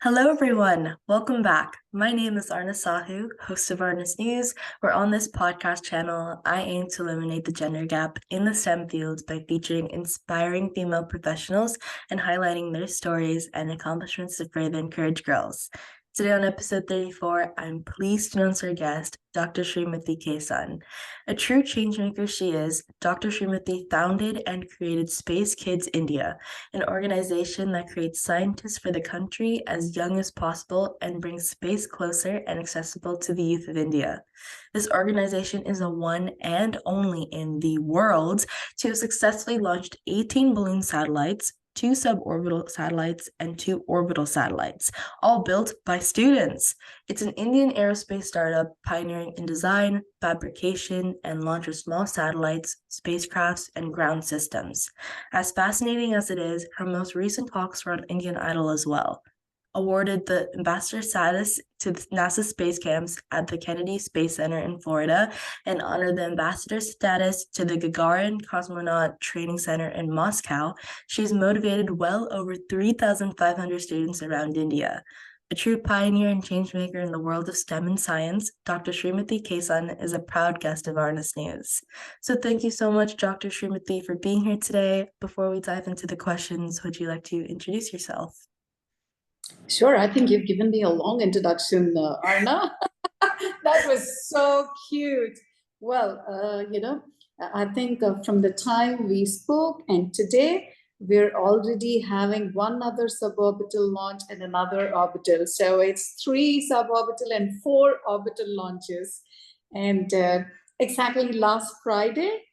Hello, everyone. Welcome back. My name is Aarna Sahu, host of Arna's News, where on this podcast channel, I aim to eliminate the gender gap in the STEM fields by featuring inspiring female professionals and highlighting their stories and accomplishments to further encourage girls. Today on episode 34, I'm pleased to announce our guest, Dr. Srimathy Kesan. A true changemaker she is, Dr. Srimathy founded and created Space Kidz India, an organization that creates scientists for the country as young as possible and brings space closer and accessible to the youth of India. This organization is the one and only in the world to have successfully launched 18 balloon satellites, 2 suborbital satellites, and 2 orbital satellites, all built by students. It's an Indian aerospace startup pioneering in design, fabrication, and launch of small satellites, spacecrafts, and ground systems. As fascinating as it is, her most recent talks were on Indian Idol as well. Awarded the ambassador status to NASA space camps at the Kennedy Space Center in Florida, and honored the ambassador status to the Gagarin Cosmonaut Training Center in Moscow. She's motivated well over 3,500 students around India. A true pioneer and changemaker in the world of STEM and science, Dr. Srimathy Kesan is a proud guest of Arna's News. So thank you so much, Dr. Srimathy, for being here today. Before we dive into the questions, would you like to introduce yourself? Sure, I think you've given me a long introduction, Arna. That was so cute. Well, I think from the time we spoke and today, we're already having one other suborbital launch and another orbital. So it's 3 suborbital and 4 orbital launches. And exactly last Friday,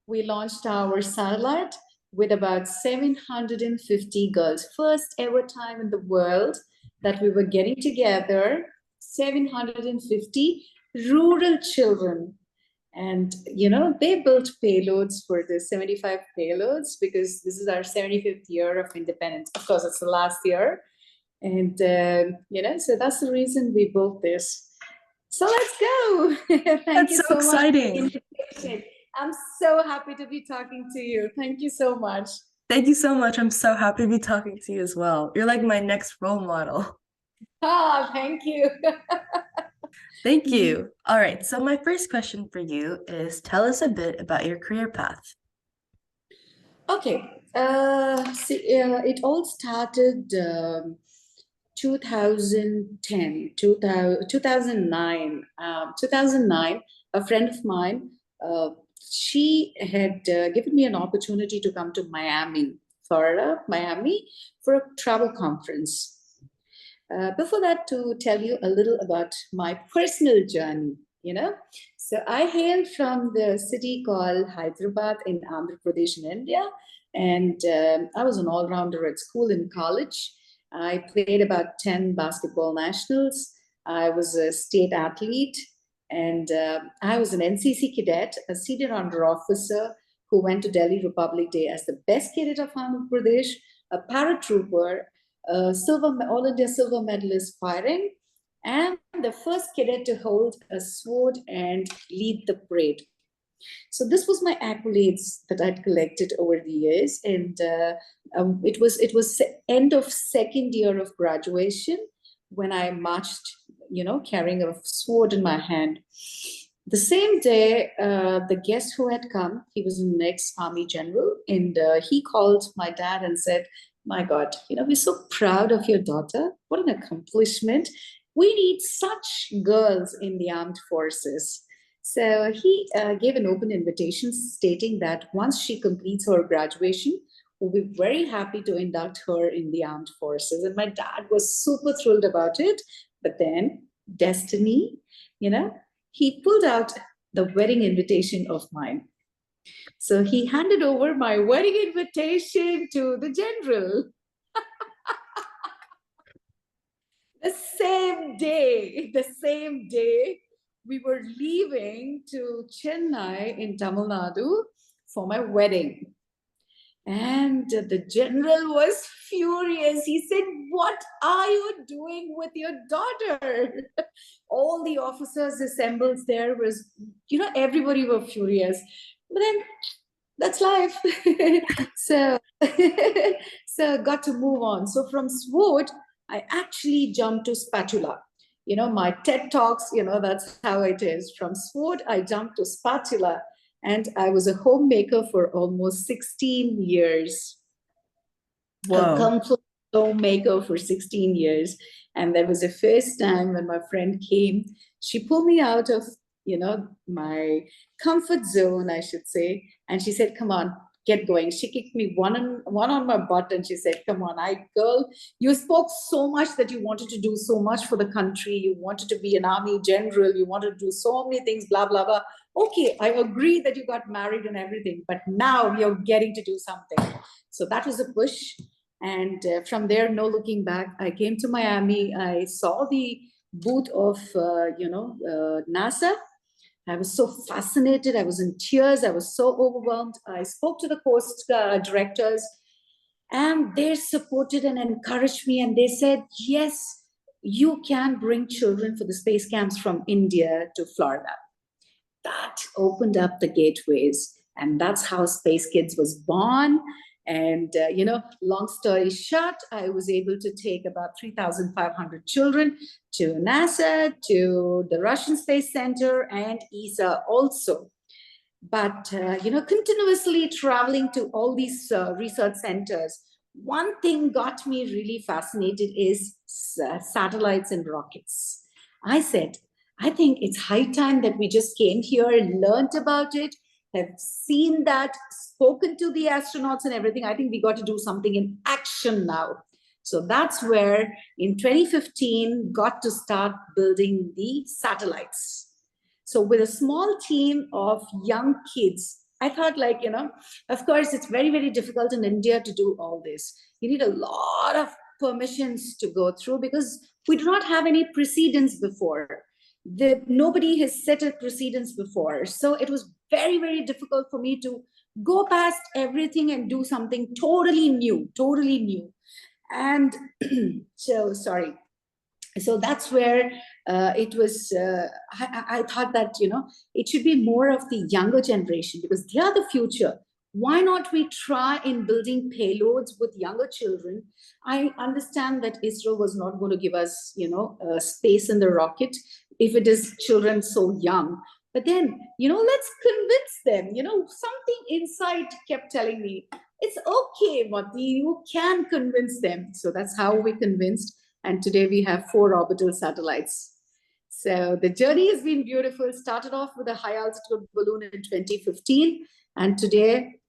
we launched our satellite with about 750 girls. First ever time in the world that we were getting together, 750 rural children. And, they built payloads for the 75 payloads because this is our 75th year of independence. Of course, it's the last year. And, so that's the reason we built this. So let's go. Thank That's you so so much exciting. for the invitation. I'm so happy to be talking to you. Thank you so much. Thank you so much. I'm so happy to be talking to you as well. You're like my next role model. Thank you. Thank you. All right. So, my first question for you is tell us a bit about your career path. Okay. It all started 2010, 2009. 2009, a friend of mine, she had given me an opportunity to come to Miami, Florida, Miami, for a travel conference. Before that, to tell you a little about my personal journey, So I hail from the city called Hyderabad in Andhra Pradesh in India. And I was an all-rounder at school and college. I played about 10 basketball nationals. I was a state athlete. And I was an NCC cadet, a senior under officer who went to Delhi Republic Day as the best cadet of Andhra Pradesh, a paratrooper, All India silver medalist firing, and the first cadet to hold a sword and lead the parade. So this was my accolades that I'd collected over the years, and it was end of second year of graduation when I marched, carrying a sword in my hand. The same day, the guest who had come, he was an ex-army general, and he called my dad and said, my God, we're so proud of your daughter. What an accomplishment. We need such girls in the armed forces. So he gave an open invitation stating that once she completes her graduation, we'll be very happy to induct her in the armed forces. And my dad was super thrilled about it. But then destiny, he pulled out the wedding invitation of mine. So he handed over my wedding invitation to the general. The same day, we were leaving to Chennai in Tamil Nadu for my wedding. And the general was furious. He said, what are you doing with your daughter? All the officers assembled there was, everybody were furious. But then that's life. so, so got to move on. So from sword, I actually jumped to spatula. My TED Talks, that's how it is. From sword, I jumped to spatula. And I was a homemaker for almost 16 years. A Whoa. complete homemaker for 16 years. And there was a first time when my friend came, she pulled me out of, my comfort zone, I should say. And she said, come on, get going. She kicked me one on my butt and she said, come on, girl, you spoke so much that you wanted to do so much for the country. You wanted to be an army general. You wanted to do so many things, blah, blah, blah. Okay, I agree that you got married and everything, but now you're getting to do something. So that was a push. And from there, no looking back, I came to Miami. I saw the booth of, NASA. I was so fascinated. I was in tears. I was so overwhelmed. I spoke to the coast directors, and they supported and encouraged me. And they said, yes, you can bring children for the space camps from India to Florida. That opened up the gateways. And that's how Space Kidz was born. And, long story short, I was able to take about 3,500 children to NASA, to the Russian Space Center, and ESA also. But, continuously traveling to all these research centers, one thing got me really fascinated is satellites and rockets. I said, I think it's high time that we just came here and learned about it, have seen that, spoken to the astronauts and everything. I think we got to do something in action now. So that's where in 2015 got to start building the satellites. So with a small team of young kids, I thought of course, it's very, very difficult in India to do all this. You need a lot of permissions to go through because we do not have any precedents before. Nobody has set a precedence before. So it was very, very difficult for me to go past everything and do something totally new. And so that's where it was, I thought that, it should be more of the younger generation because they are the future. Why not we try in building payloads with younger children? I understand that ISRO was not going to give us, space in the rocket if it is children so young. But then, let's convince them, something inside kept telling me, it's okay, Mati, you can convince them. So that's how we convinced. And today we have 4 orbital satellites. So the journey has been beautiful. Started off with a high altitude balloon in 2015. And today,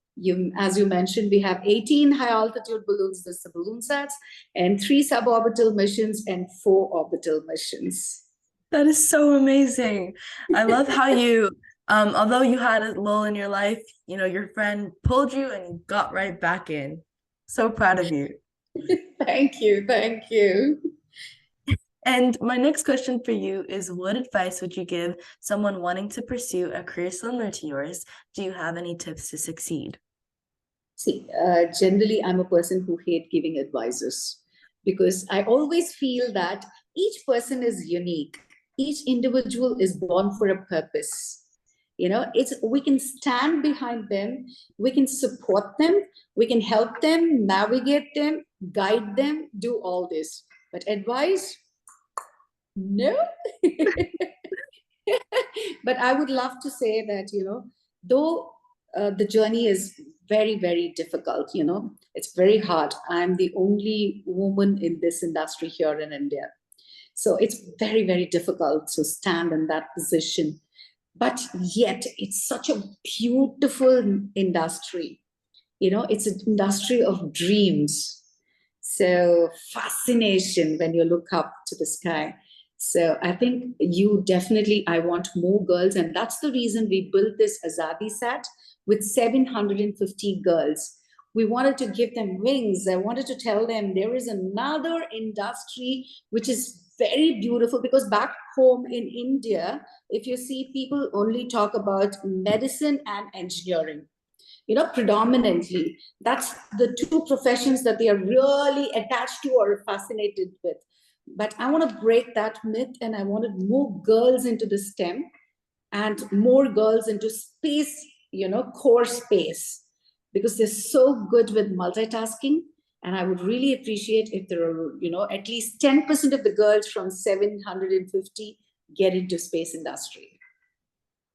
as you mentioned, we have 18 high altitude balloons, the balloon sats, and 3 suborbital missions and 4 orbital missions. That is so amazing. I love how you, although you had a lull in your life, your friend pulled you and you got right back in. So proud of you. Thank you. And my next question for you is, what advice would you give someone wanting to pursue a career similar to yours? Do you have any tips to succeed? See, generally, I'm a person who hates giving advices because I always feel that each person is unique. Each individual is born for a purpose. We can stand behind them, we can support them, we can help them, navigate them, guide them, do all this. But advice, no. But I would love to say that, though the journey is very, very difficult, it's very hard. I'm the only woman in this industry here in India. So it's very, very difficult to stand in that position. But yet it's such a beautiful industry. It's an industry of dreams. So fascination when you look up to the sky. So I think I want more girls. And that's the reason we built this Azadi Sat with 750 girls. We wanted to give them wings. I wanted to tell them there is another industry which is very beautiful, because back home in India, if you see, people only talk about medicine and engineering. Predominantly, that's the 2 professions that they are really attached to or fascinated with. But I want to break that myth, and I wanted more girls into the STEM and more girls into space, core space, because they're so good with multitasking. And I would really appreciate if there are, at least 10% of the girls from 750 get into space industry.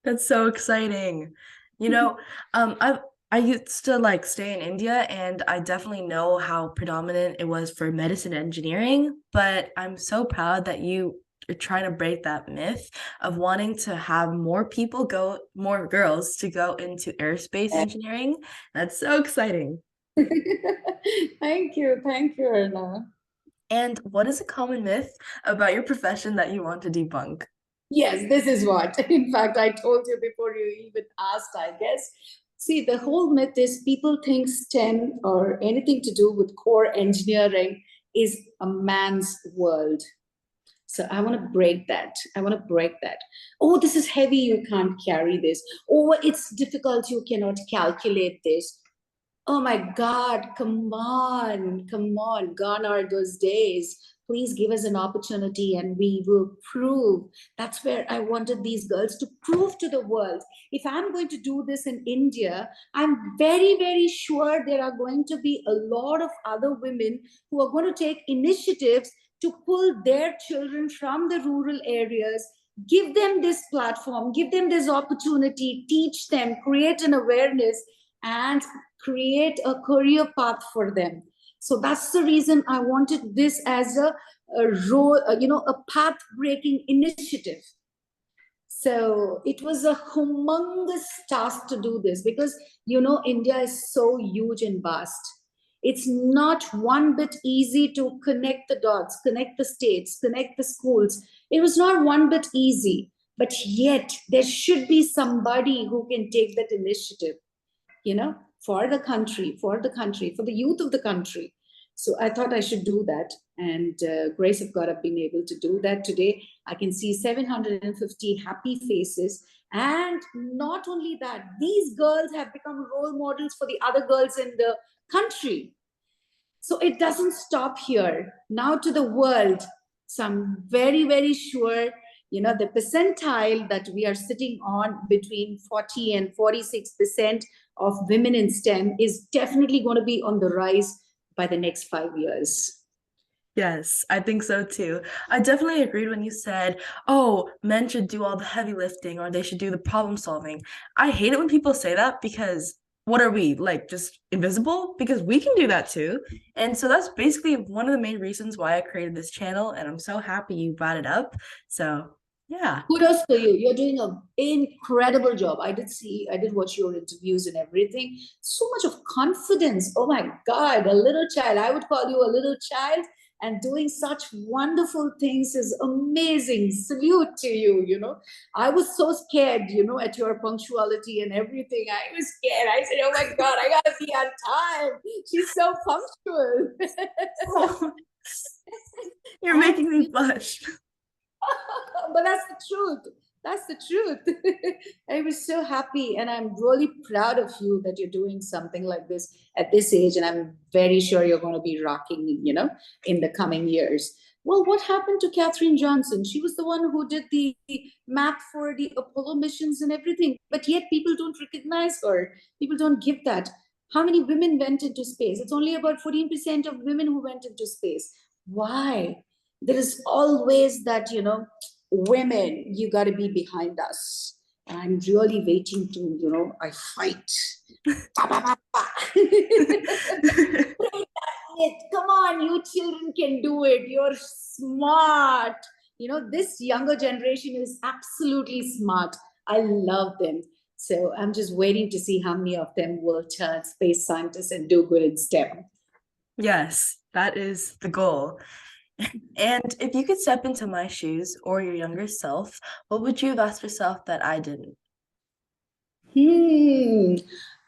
That's so exciting. You know, I used to like stay in India, and I definitely know how predominant it was for medicine and engineering, but I'm so proud that you are trying to break that myth of wanting to have more girls to go into aerospace engineering. That's so exciting. Thank you. Thank you, Arna. And what is a common myth about your profession that you want to debunk? Yes, this is what. In fact, I told you before you even asked, I guess. See, the whole myth is people think STEM or anything to do with core engineering is a man's world. So I want to break that. I want to break that. Oh, this is heavy. You can't carry this. Oh, it's difficult. You cannot calculate this. Oh my God, come on, come on. Gone are those days. Please give us an opportunity and we will prove. That's where I wanted these girls to prove to the world. If I'm going to do this in India, I'm very, very sure there are going to be a lot of other women who are going to take initiatives to pull their children from the rural areas, give them this platform, give them this opportunity, teach them, create an awareness, and create a career path for them. So that's the reason I wanted this as a role, a path breaking initiative. So it was a humongous task to do this because, India is so huge and vast. It's not one bit easy to connect the dots, connect the states, connect the schools. It was not one bit easy, but yet there should be somebody who can take that initiative, for the country, for the youth of the country. So I thought I should do that. And grace of God, I've been able to do that today. I can see 750 happy faces. And not only that, these girls have become role models for the other girls in the country. So it doesn't stop here. Now to the world. So I'm very, very sure, the percentile that we are sitting on between 40 and 46% of women in STEM is definitely going to be on the rise by the next 5 years. Yes, I think so too. I definitely agreed when you said, oh, men should do all the heavy lifting or they should do the problem solving. I hate it when people say that because what are we, like just invisible? Because we can do that too. And so that's basically one of the main reasons why I created this channel. And I'm so happy you brought it up. So, yeah. Kudos for you. You're doing an incredible job. I did watch your interviews and everything. So much of confidence. Oh my God, a little child. I would call you a little child. And doing such wonderful things is amazing. Salute to you. I was so scared, at your punctuality and everything. I was scared. I said, oh my God, I gotta be on time. She's so punctual. Oh, you're making me blush. But that's the truth. That's the truth. I was so happy, and I'm really proud of you that you're doing something like this at this age. And I'm very sure you're going to be rocking, in the coming years. Well, what happened to Katherine Johnson? She was the one who did the map for the Apollo missions and everything, but yet people don't recognize her. People don't give that. How many women went into space? It's only about 14% of women who went into space. Why? There is always that, women, you got to be behind us. And I'm really waiting to, I fight. Come on, you children can do it. You're smart. This younger generation is absolutely smart. I love them. So I'm just waiting to see how many of them will turn space scientists and do good in STEM. Yes, that is the goal. And if you could step into my shoes or your younger self, what would you have asked yourself that I didn't?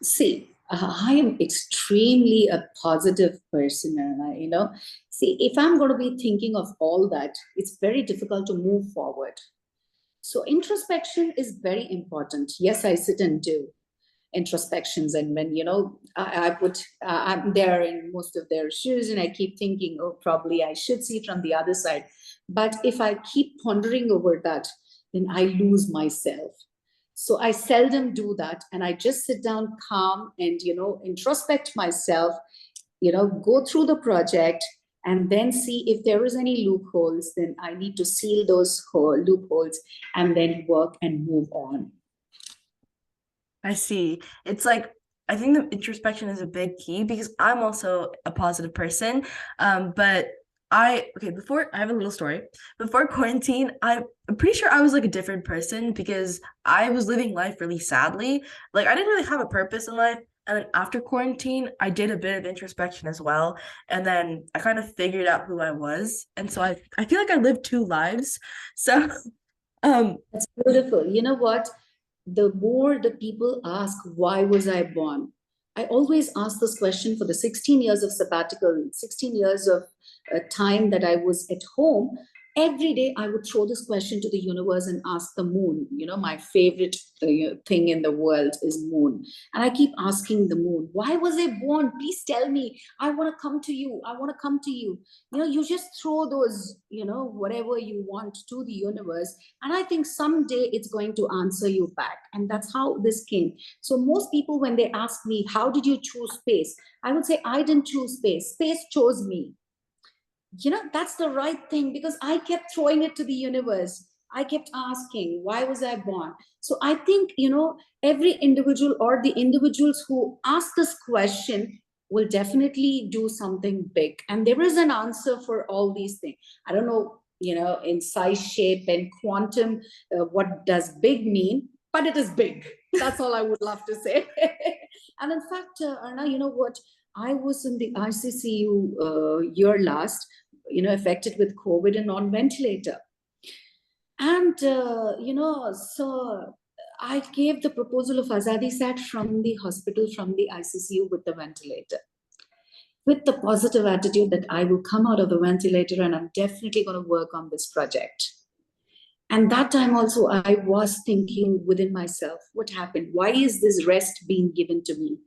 See, I am extremely a positive person, and see, if I'm going to be thinking of all that, it's very difficult to move forward. So introspection is very important. Yes, I sit and do introspections, and when I'm there in most of their shoes, and I keep thinking, oh, probably I should see from the other side. But if I keep pondering over that, then I lose myself. So I seldom do that, and I just sit down calm and introspect myself, go through the project and then see if there is any loopholes. Then I need to seal those loopholes and then work and move on. I see. It's like I think the introspection is a big key because I'm also a positive person. But before I have a little story. Before quarantine, I'm pretty sure I was like a different person because I was living life really sadly. Like I didn't really have a purpose in life. And then after quarantine, I did a bit of introspection as well. And then I kind of figured out who I was. And so I feel like I lived two lives. So um That's beautiful. You know what? The more the people ask, why was I born? I always ask this question for the 16 years of sabbatical, 16 years of time that I was at home. Every day I would throw this question to the universe and ask the moon. My favorite thing in the world is moon. And I keep asking the moon, why was I born? Please tell me. I want to come to you. I want to come to you. You just throw those, whatever you want to the universe. And I think someday it's going to answer you back. And that's how this came. So most people, when they ask me, how did you choose space? I would say, I didn't choose space. Space chose me. That's the right thing, because I kept throwing it to the universe. I kept asking, why was I born? So I think, every individual, or the individuals who ask this question, will definitely do something big. And there is an answer for all these things. I don't know, in size, shape, and quantum, what does big mean, but it is big. That's all I would love to say. And in fact, Arna, you know what? I was in the ICCU year last, affected with COVID and on ventilator. And, so I gave the proposal of Azadi Sat from the hospital, from the ICCU, with the ventilator, with the positive attitude that I will come out of the ventilator and I'm definitely going to work on this project. And that time also, I was thinking within myself, what happened? Why is this rest being given to me?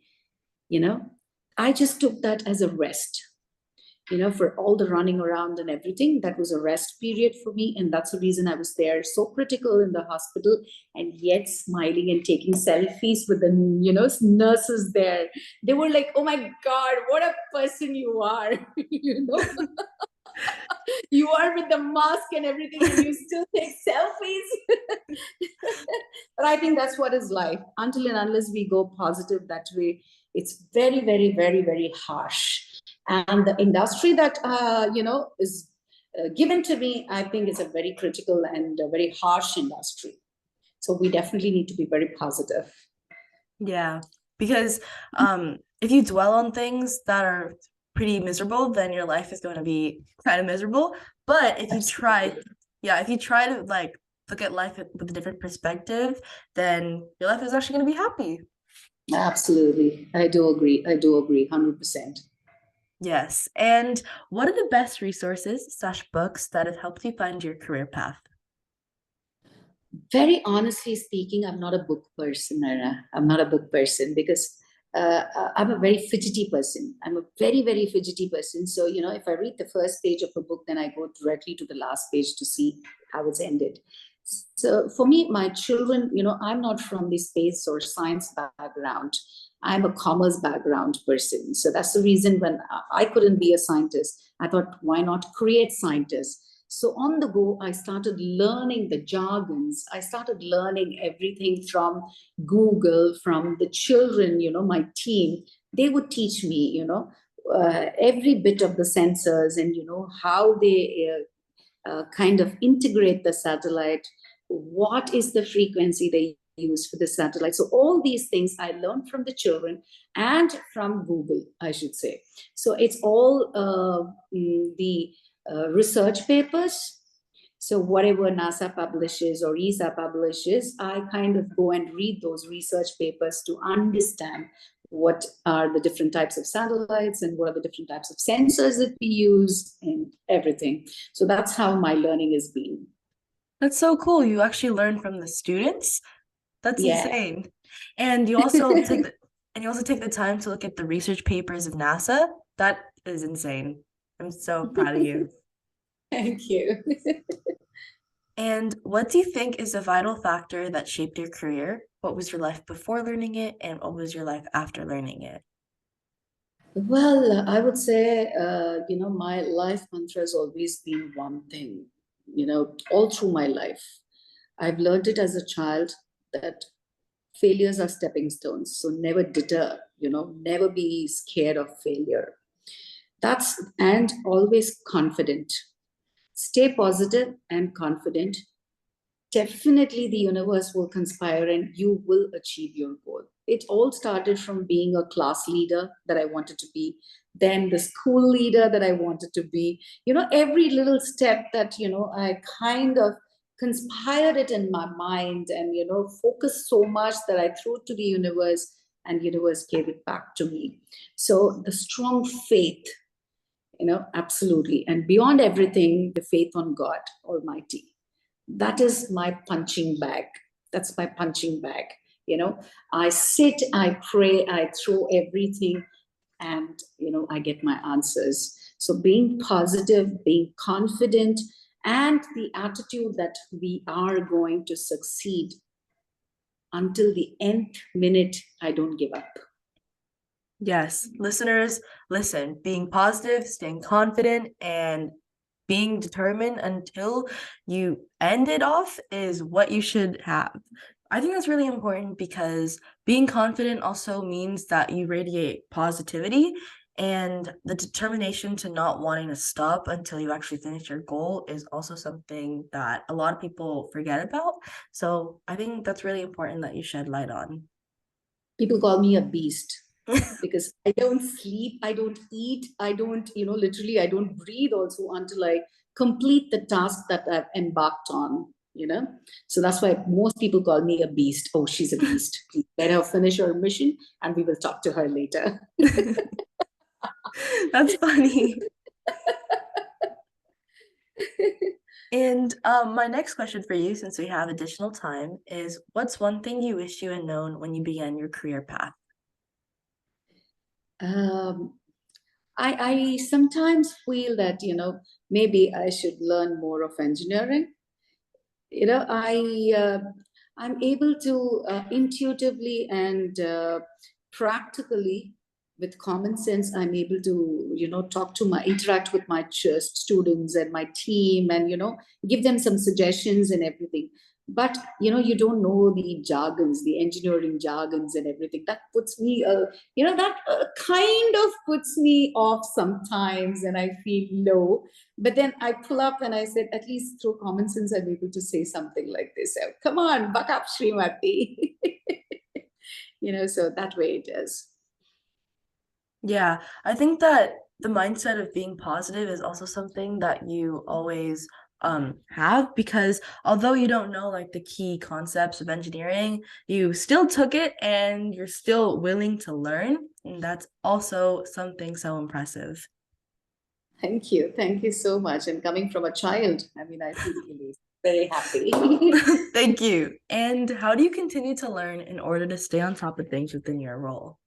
I just took that as a rest. For all the running around and everything, that was a rest period for me. And that's the reason I was there, so critical in the hospital, and yet smiling and taking selfies with the, nurses there. They were like, oh my God, what a person you are. You are with the mask and everything, and you still take selfies. But I think that's what is life. Until and unless we go positive that way, it's very, very, very, very harsh. And the industry that is given to me, I think, is a very critical and a very harsh industry. So we definitely need to be very positive. Yeah, because if you dwell on things that are pretty miserable, then your life is going to be kind of miserable. But if you try, if you try to like look at life with a different perspective, then your life is actually going to be happy. Absolutely. I do agree. 100%. Yes. And what are the best resources / books that have helped you find your career path? Very honestly speaking, I'm not a book person, Arna. I'm not a book person because I'm a very fidgety person. I'm a very, very fidgety person. So, if I read the first page of a book, then I go directly to the last page to see how it's ended. So for me, my children, I'm not from the space or science background. I'm a commerce background person. So that's the reason when I couldn't be a scientist, I thought, why not create scientists? So on the go, I started learning the jargons. I started learning everything from Google, from the children, my team. They would teach me, every bit of the sensors and, how they kind of integrate the satellite. What is the frequency they use for the satellite? So all these things I learned from the children and from Google, I should say. So it's all the research papers. So whatever NASA publishes or ESA publishes, I kind of go and read those research papers to understand what are the different types of satellites and what are the different types of sensors that we use and everything. So that's how my learning has been. That's so cool. You actually learn from the students. That's Yeah. insane. And you also take the time to look at the research papers of NASA. That is insane. I'm so proud of you. Thank you. And what do you think is a vital factor that shaped your career? What was your life before learning it, and what was your life after learning it? Well, I would say, my life mantra has always been one thing, all through my life. I've learned it as a child that failures are stepping stones. So never deter, never be scared of failure. And always confident. Stay positive and confident. Definitely the universe will conspire and you will achieve your goal. It all started from being a class leader that I wanted to be, then the school leader that I wanted to be. Every little step that, I kind of conspired it in my mind and, focused so much that I threw it to the universe and universe gave it back to me. So the strong faith, absolutely. And beyond everything, the faith on God Almighty. That is my punching bag. That's my punching bag. I sit, I pray, I throw everything, and I get my answers. So being positive, being confident, and the attitude that we are going to succeed until the nth minute, I don't give up. Yes, listeners, listen, being positive, staying confident, and being determined until you end it off is what you should have. I think that's really important because being confident also means that you radiate positivity, and the determination to not wanting to stop until you actually finish your goal is also something that a lot of people forget about. So I think that's really important that you shed light on. People call me a beast because I don't sleep, I don't eat, I don't, literally, I don't breathe also until I complete the task that I've embarked on. So that's why most people call me a beast. Oh, she's a beast. Please let her finish her mission and we will talk to her later. That's funny. And my next question for you, since we have additional time, is what's one thing you wish you had known when you began your career path? um, I sometimes feel that, maybe I should learn more of engineering. I'm able to intuitively and practically, with common sense, I'm able to talk to my interact with my students and my team, and give them some suggestions and everything. But you don't know the jargons, the engineering jargons and everything. That puts me that kind of puts me off sometimes, and I feel low. But then I pull up and I said, at least through common sense, I'm able to say something like this. Oh, come on, buck up, Srimathy. So that way it is. Yeah, I think that the mindset of being positive is also something that you always have, because although you don't know like the key concepts of engineering, you still took it and you're still willing to learn, and that's also something so impressive. Thank you. Thank you so much. And coming from a child, I mean, I feel really very happy. Thank you. And how do you continue to learn in order to stay on top of things within your role?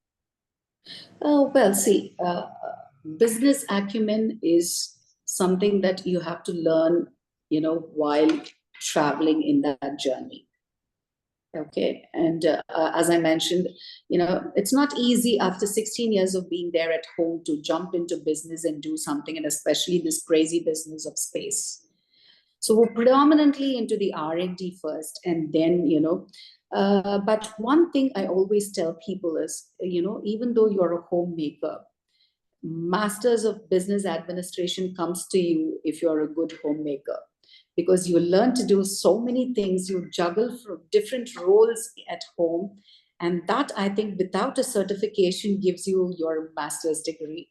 Oh, well, see, business acumen is something that you have to learn, while traveling in that journey. Okay. And as I mentioned, it's not easy after 16 years of being there at home to jump into business and do something, and especially this crazy business of space. So we're predominantly into the R&D first, and then, but one thing I always tell people is, even though you're a homemaker, masters of business administration comes to you if you're a good homemaker, because you learn to do so many things, you juggle for different roles at home, and that, I think, without a certification gives you your master's degree.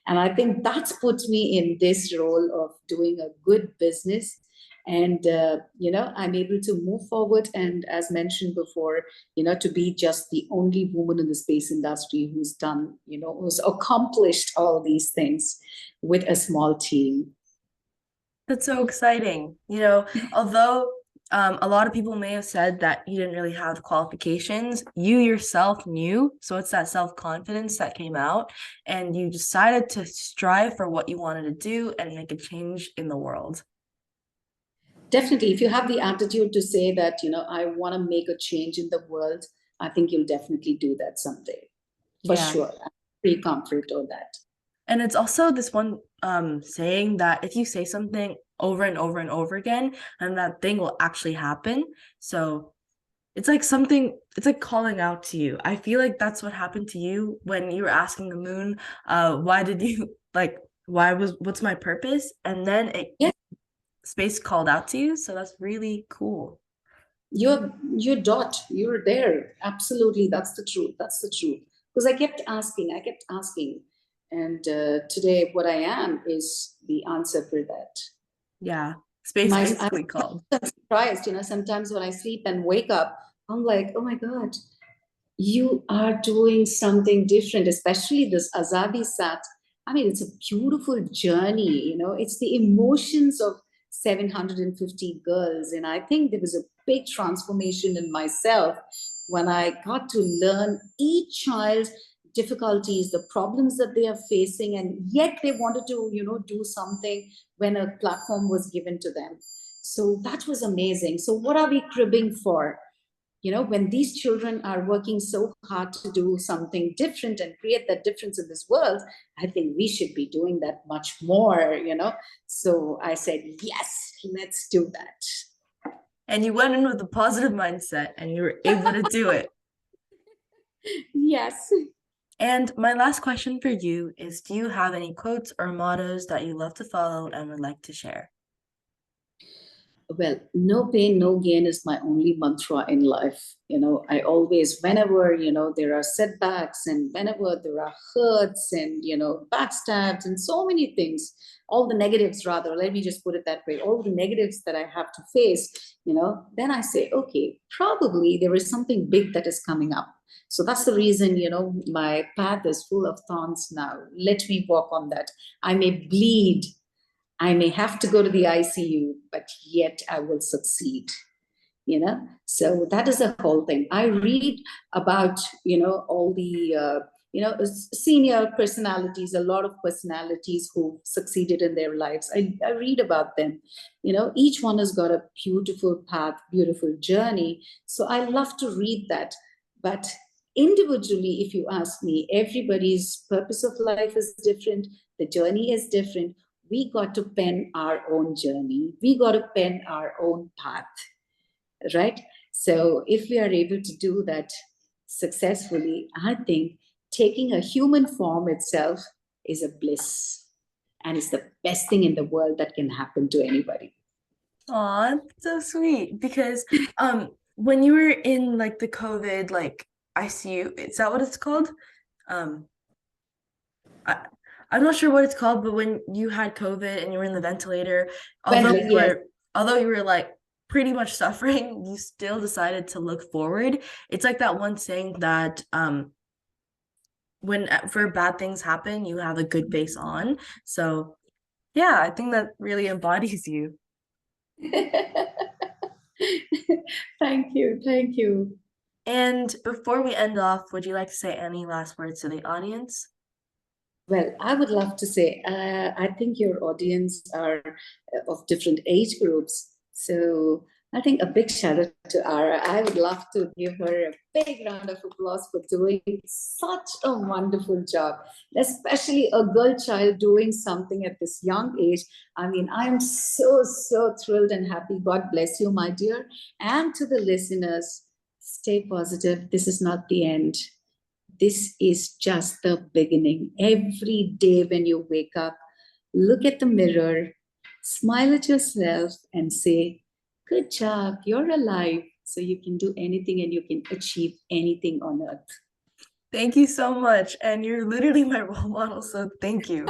And I think that's put me in this role of doing a good business. And, I'm able to move forward. And as mentioned before, to be just the only woman in the space industry who's done, who's accomplished all these things with a small team. That's so exciting. Although a lot of people may have said that you didn't really have the qualifications, you yourself knew. So it's that self-confidence that came out, and you decided to strive for what you wanted to do and make a change in the world. Definitely, if you have the attitude to say that, I want to make a change in the world, I think you'll definitely do that someday, for Yeah. sure. free comfort or that. And it's also this one saying that if you say something over and over and over again, and that thing will actually happen. So it's like something, it's like calling out to you. I feel like that's what happened to you when you were asking the moon, why did you like what's my purpose? And then Yeah, space called out to you. So that's really cool. you're dot. You're there. Absolutely, that's the truth. That's the truth. Because I kept asking, and today what I am is the answer for that. Yeah. Space My, basically called. I'm surprised, sometimes when I sleep and wake up, I'm like, oh my God, you are doing something different, especially this Azadi Sat. I mean, it's a beautiful journey, it's the emotions of 750 girls. And I think there was a big transformation in myself when I got to learn each child's difficulties, the problems that they are facing, and yet they wanted to, do something when a platform was given to them. So that was amazing. So, what are we cribbing for? When these children are working so hard to do something different and create that difference in this world, I think we should be doing that much more. So I said, yes, let's do that. And you went in with a positive mindset and you were able to do it. Yes. And my last question for you is, do you have any quotes or mottos that you love to follow and would like to share? Well, no pain, no gain is my only mantra in life. I always, whenever, there are setbacks and whenever there are hurts and, backstabs and so many things, all the negatives, rather, let me just put it that way, all the negatives that I have to face, then I say, okay, probably there is something big that is coming up. So that's the reason, my path is full of thorns now. Let me walk on that. I may bleed. I may have to go to the ICU, but yet I will succeed. So that is the whole thing. I read about, all the, senior personalities, a lot of personalities who succeeded in their lives. I read about them. Each one has got a beautiful path, beautiful journey. So I love to read that. But individually, if you ask me, everybody's purpose of life is different. The journey is different. We got to pen our own journey. We got to pen our own path, right? So if we are able to do that successfully, I think taking a human form itself is a bliss, and it's the best thing in the world that can happen to anybody. Aw, so sweet. Because when you were in like the COVID like ICU, is that what it's called? Um I, I'm not sure what it's called, but when you had COVID and you were in the ventilator, Yes. although you were like pretty much suffering, you still decided to look forward. It's like that one saying that when for bad things happen, you have a good face on. So yeah, I think that really embodies you. Thank you. Thank you. And before we end off, would you like to say any last words to the audience? Well, I would love to say, I think your audience are of different age groups. So I think a big shout out to Ara. I would love to give her a big round of applause for doing such a wonderful job, especially a girl child doing something at this young age. I mean, I am so, so thrilled and happy. God bless you, my dear. And to the listeners, stay positive. This is not the end. This is just the beginning. Every day when you wake up, look at the mirror, smile at yourself, and say, good job, you're alive. So you can do anything and you can achieve anything on earth. Thank you so much. And you're literally my role model, so thank you.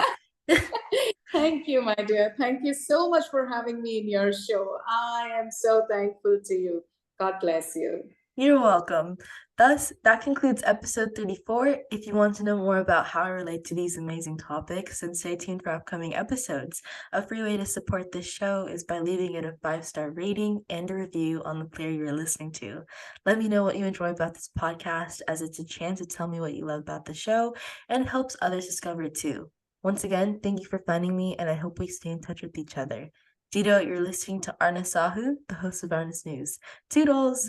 Thank you, my dear. Thank you so much for having me in your show. I am so thankful to you. God bless you. You're welcome. Thus, that concludes episode 34. If you want to know more about how I relate to these amazing topics, then stay tuned for upcoming episodes. A free way to support this show is by leaving it a 5-star rating and a review on the player you're listening to. Let me know what you enjoy about this podcast, as it's a chance to tell me what you love about the show and helps others discover it too. Once again, thank you for finding me, and I hope we stay in touch with each other. Dito, you're listening to Aarna Sahu, the host of Arna's News. Toodles!